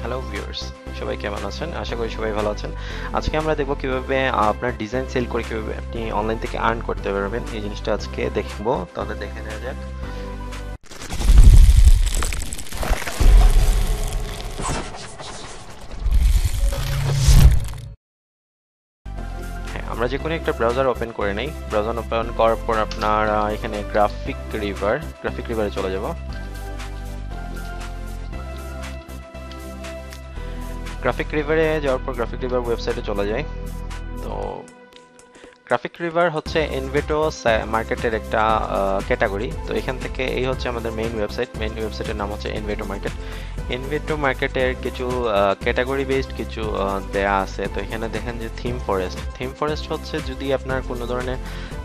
Hello viewers, সবাই কেমন আছেন? আশা করি সবাই ভালো আছেন। আজকে আমরা দেখব কিভাবে আপনার ডিজাইন সেল করে কিভাবে আপনি অনলাইন থেকে আর্ন করতে পারবেন। এই জিনিসটা আজকে দেখব। তাহলে দেখে নেওয়া যাক। হ্যাঁ, আমরা যে কোনো একটা ব্রাউজার ওপেন করে নেই। ব্রাউজার ওপেন করার পর আপনার এখানে গ্রাফিক রিভারে চলে যাব। গ্রাফিক রিভারে যাওয়ার পর গ্রাফিক রিভার ওয়েবসাইটে চলে যায়। তো গ্রাফিক রিভার হচ্ছে এনভেটো মার্কেটের একটা ক্যাটাগরি। তো এখান থেকে এই হচ্ছে আমাদের মেইন ওয়েবসাইটের নাম হচ্ছে এনভেটো মার্কেটের কিছু ক্যাটাগরি বেসড কিছু দেয়া আছে। তো এখানে দেখেন যে থিম ফরেস্ট হচ্ছে যদি আপনার কোনো ধরনের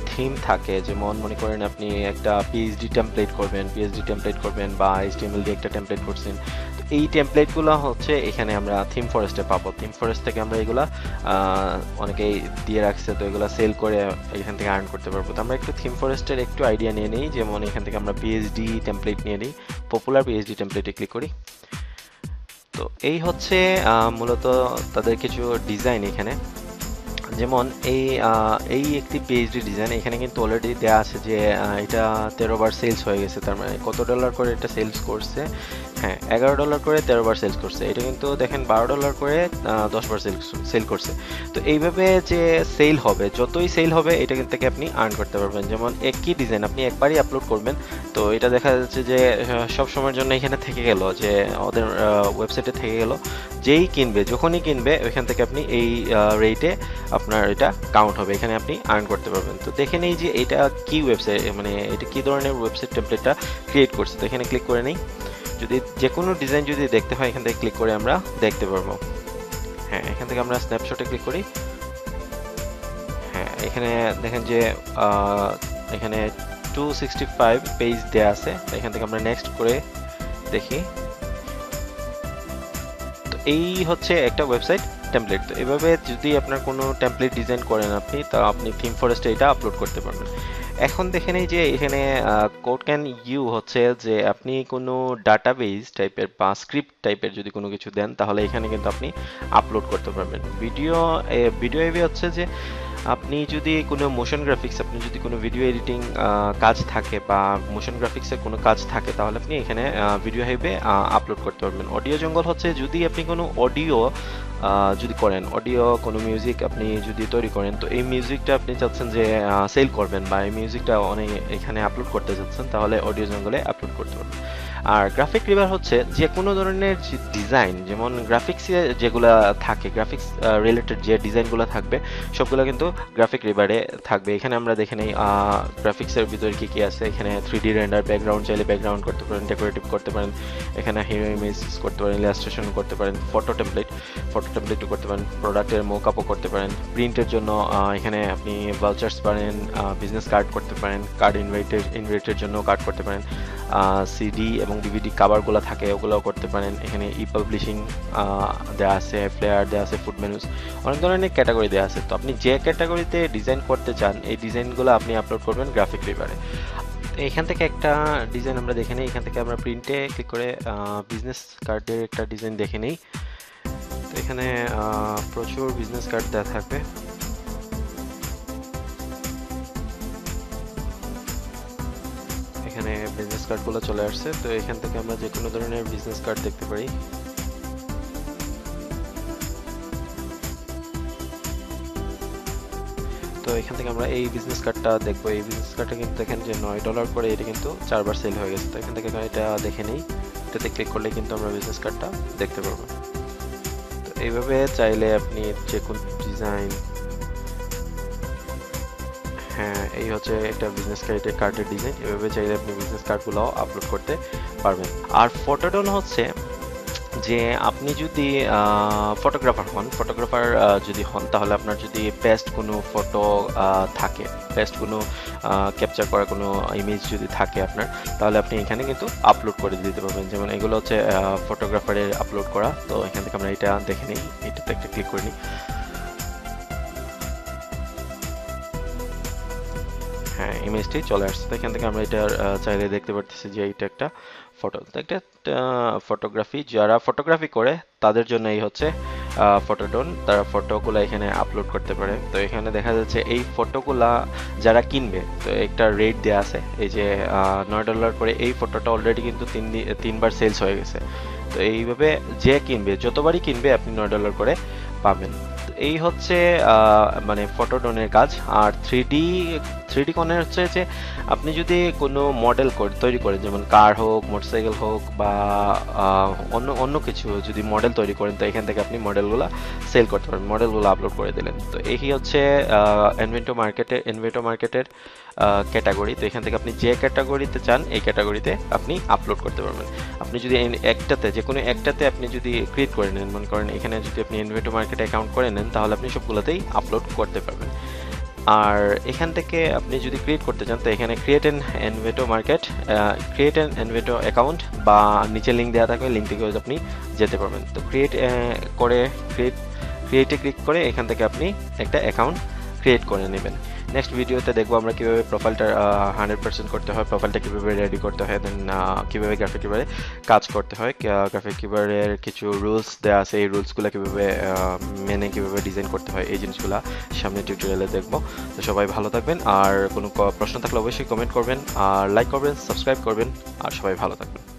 থিম থাকে, যেমন মনে করেন আপনি একটা পিএইচডি টেমপ্লেট করবেন বা এইচটিএমএল দিয়ে একটা টেমপ্লেট করছেন। তো এই টেমপ্লেটগুলো হচ্ছে এখানে আমরা থিম ফরেস্টে পাবো। থিম ফরেস্ট থেকে আমরা এগুলা অনেকেই দিয়ে রাখছে, তো এগুলো সেল করে এখান থেকে আর্ন করতে পারবো। তো আমরা একটু থিম ফরেস্টের একটু আইডিয়া নিয়ে নিই। যেমন এখান থেকে আমরা পিএইচডি টেমপ্লেট নিয়ে নিই, পপুলার পিএইচডি টেমপ্লেটে ক্লিক করি। তো এই হচ্ছে মূলত তাদের কিছু ডিজাইন এখানে। যেমন এই একটি পিএইচডি ডিজাইন এখানে কিন্তু অলরেডি দেয়া আছে যে এটা 13 বার সেলস হয়ে গেছে। তার মানে কত ডলার করে এটা সেলস করছে? হ্যাঁ, $11 করে 13 বার সেলস করছে। এটা কিন্তু দেখেন $12 করে 10 বার সেল করছে। তো এইভাবে যে সেল হবে, যতই সেল হবে এটা কিন্তু থেকে আপনি আর্ন করতে পারবেন। যেমন একই ডিজাইন আপনি একবারই আপলোড করবেন, তো এটা দেখা যাচ্ছে যে সব সময়ের জন্য এখানে থেকে গেল, যে ওদের ওয়েবসাইটে থেকে গেল। যখনই কিনবে ওইখান থেকে আপনি এই রেটে আপনার এটা কাউন্ট হবে, এখানে আপনি আর্ন করতে পারবেন। তো দেখে নেই যে এটা কি ওয়েবসাইট, মানে এটা কি ধরনের ওয়েবসাইট টেমপ্লেটটা ক্রিয়েট করছে। তো এখানে ক্লিক করে নেই। যদি যে কোনো ডিজাইন যদি দেখতে হয় এখান থেকে ক্লিক করে আমরা দেখতে পারবো। হ্যাঁ, এখান থেকে আমরা স্ন্যাপশটে ক্লিক করি। হ্যাঁ, এখানে দেখেন যে এখানে 265 পেজ দেয়া আছে। এখান থেকে আমরা নেক্সট করে দেখি। তো এই হচ্ছে একটা ওয়েবসাইট টেমপ্লেট। তো এভাবে যদি আপনার কোনো টেমপ্লেট ডিজাইন করেন আপনি, তা আপনি থিম ফরেস্টে এটা আপলোড করতে পারবেন। এখন দেখে নেই যে এখানে কোড ক্যান ইউ হচ্ছে যে আপনি কোনো ডাটাবেস টাইপের বা স্ক্রিপ্ট টাইপের যদি কোনো কিছু দেন, তাহলে এখানে কিন্তু আপনি আপলোড করতে পারবেন। ভিডিও এভি হচ্ছে যে আপনি যদি কোনো আপনি যদি কোনো ভিডিও এডিটিং কাজ থাকে বা মোশন গ্রাফিক্সের কোনো কাজ থাকে, তাহলে আপনি এখানে ভিডিও হাইভে আপলোড করতে পারবেন। অডিও জঙ্গল হচ্ছে যদি আপনি কোনো অডিও কোনো মিউজিক আপনি যদি তৈরি করেন, তো এই মিউজিকটা আপনি চাচ্ছেন যে সেল করবেন বা এই মিউজিকটা অনেক এখানে আপলোড করতে চাচ্ছেন, তাহলে অডিও জঙ্গলে আপলোড করতে পারবেন। আর গ্রাফিক রিভার হচ্ছে যে কোনো ধরনের ডিজাইন, যেমন গ্রাফিক্সে যেগুলো থাকে, গ্রাফিক্স রিলেটেড যে ডিজাইনগুলো থাকবে সবগুলো কিন্তু গ্রাফিক রিভারে থাকবে। এখানে আমরা দেখে নেই গ্রাফিক্সের ভিতরে কি কি আছে। এখানে 3D রেন্ডার, ব্যাকগ্রাউন্ড চাইলে ব্যাকগ্রাউন্ড করতে পারেন, ডেকোরেটিভ করতে পারেন, এখানে হিরো ইমেজ করতে পারেন, ইলাস্ট্রেশন করতে পারেন, ফটো টেমপ্লেটও করতে পারেন, প্রোডাক্টের মোকআপও করতে পারেন, প্রিন্টের জন্য এখানে আপনি ভাউচার্স পারেন, বিজনেস কার্ড করতে পারেন, কার্ড ইনভাইটের জন্য কার্ড করতে পারেন, সিডি এবং ডিভিডি কাভারগুলো থাকে ওগুলোও করতে পারেন। এখানে ই পাবলিশিং দেওয়া আছে, প্লেয়ার দেওয়া আছে, ফুড মেনুস, অনেক ধরনের ক্যাটাগরি দেওয়া আছে। তো আপনি যে ক্যাটাগরিতে ডিজাইন করতে চান এই ডিজাইনগুলো আপনি আপলোড করবেন গ্রাফিক রিভারে। এখান থেকে একটা ডিজাইন আমরা দেখে নিই। এখান থেকে আমরা প্রিন্টে ক্লিক করে বিজনেস কার্ডের একটা ডিজাইন দেখে নিই। তো এখানে প্রচুর বিজনেস কার্ড দেওয়া থাকবে। এখানে বিজনেস কার্ডগুলো চলে আসছে। তো এখান থেকে আমরা যে কোনো ধরনের বিজনেস কার্ড দেখতে পারি। তো এখান থেকে আমরা এই বিজনেস কার্ডটা দেখবো। এই বিজনেস কার্ডটা কিন্তু দেখেন যে $9 করে এটা কিন্তু 4 বার সেল হয়ে গেছে। তো এখান থেকে এটা দেখে নেই। এটাতে ক্লিক করলে কিন্তু আমরা বিজনেস কার্ডটা দেখতে পারবো। তো এইভাবে চাইলে আপনি যে কোনো ডিজাইন, হ্যাঁ এই হচ্ছে একটা বিজনেস কার্ডের ডিজাইন। এভাবে চাইলে আপনি বিজনেস কার্ডগুলো আপলোড করতে পারবেন। আর ফটোডন হচ্ছে যে আপনি যদি ফটোগ্রাফার যদি হন, তাহলে আপনার যদি বেস্ট কোনো ফটো থাকে, বেস্ট কোনো ক্যাপচার করা কোনো ইমেজ যদি থাকে আপনার, তাহলে আপনি এখানে কিন্তু আপলোড করে দিতে পারবেন। যেমন এগুলো হচ্ছে ফটোগ্রাফারের আপলোড করা। তো এখান থেকে আমরা এটা দেখে নিই, এটাতে একটা ক্লিক করে নিই। হ্যাঁ, ইমেজটি চলে আসছে। তো এখান থেকে আমরা এটা চাইলে দেখতে পারতেছি যে এইটা একটা ফটো, তো একটা ফটোগ্রাফি, যারা ফটোগ্রাফি করে তাদের জন্য এই হচ্ছে ফটোডন, তারা ফটোগুলো এখানে আপলোড করতে পারে। তো এখানে দেখা যাচ্ছে এই ফটোগুলা যারা কিনবে, তো একটা রেট দেওয়া আছে, এই যে $9 করে এই ফটোটা অলরেডি কিন্তু তিনবার সেলস হয়ে গেছে। তো এইভাবে যে কিনবে, যতবারই কিনবে আপনি $9 করে পাবেন। তো এই হচ্ছে মানে ফটোডনের কাজ। আর থ্রি ডি কনের হচ্ছে যে আপনি যদি কোনো মডেল তৈরি করেন, যেমন কার হোক, মোটরসাইকেল হোক, বা অন্য অন্য কিছু যদি মডেল তৈরি করেন, তো এখান থেকে আপনি মডেলগুলো সেল করতে পারেন, মডেলগুলো আপলোড করে দিলেন। তো এই হচ্ছে এনভেটো মার্কেটের ক্যাটাগরি। তো এখান থেকে আপনি যে ক্যাটাগরিতে চান এই ক্যাটাগরিতে আপনি আপলোড করতে পারবেন। আপনি যদি যে কোনো একটাতে আপনি যদি ক্রিয়েট করে নেন, মনে করেন এখানে যদি আপনি এনভেটো মার্কেট অ্যাকাউন্ট করে নেন, তাহলে আপনি সবগুলোতেই আপলোড করতে পারবেন। আর এখান থেকে আপনি যদি ক্রিয়েট করতে চান, তো এখানে ক্রিয়েট অ্যান এনভেটো অ্যাকাউন্ট, বা নিচে লিঙ্ক দেওয়া থাকবে, লিঙ্ক থেকে আপনি যেতে পারবেন। তো ক্রিয়েটে ক্লিক করে এখান থেকে আপনি একটা অ্যাকাউন্ট ক্রিয়েট করে নেবেন। নেক্সট ভিডিওতে দেখবো আমরা কীভাবে প্রোফাইলটা 100% করতে হয়, প্রোফাইলটা কীভাবে রেডি করতে হয়, দেন কীভাবে গ্রাফিক কিভাবে কাজ করতে হয়, গ্রাফিক কিভাবের কিছু রুলস দেওয়া আছে, এই রুলসগুলো কীভাবে মেনে কীভাবে ডিজাইন করতে হয়, এই জিনিসগুলো সামনে টিউটোরিয়ালে দেখবো। তো সবাই ভালো থাকবেন, আর কোনো প্রশ্ন থাকলে অবশ্যই কমেন্ট করবেন, আর লাইক করবেন, সাবস্ক্রাইব করবেন, আর সবাই ভালো থাকবেন।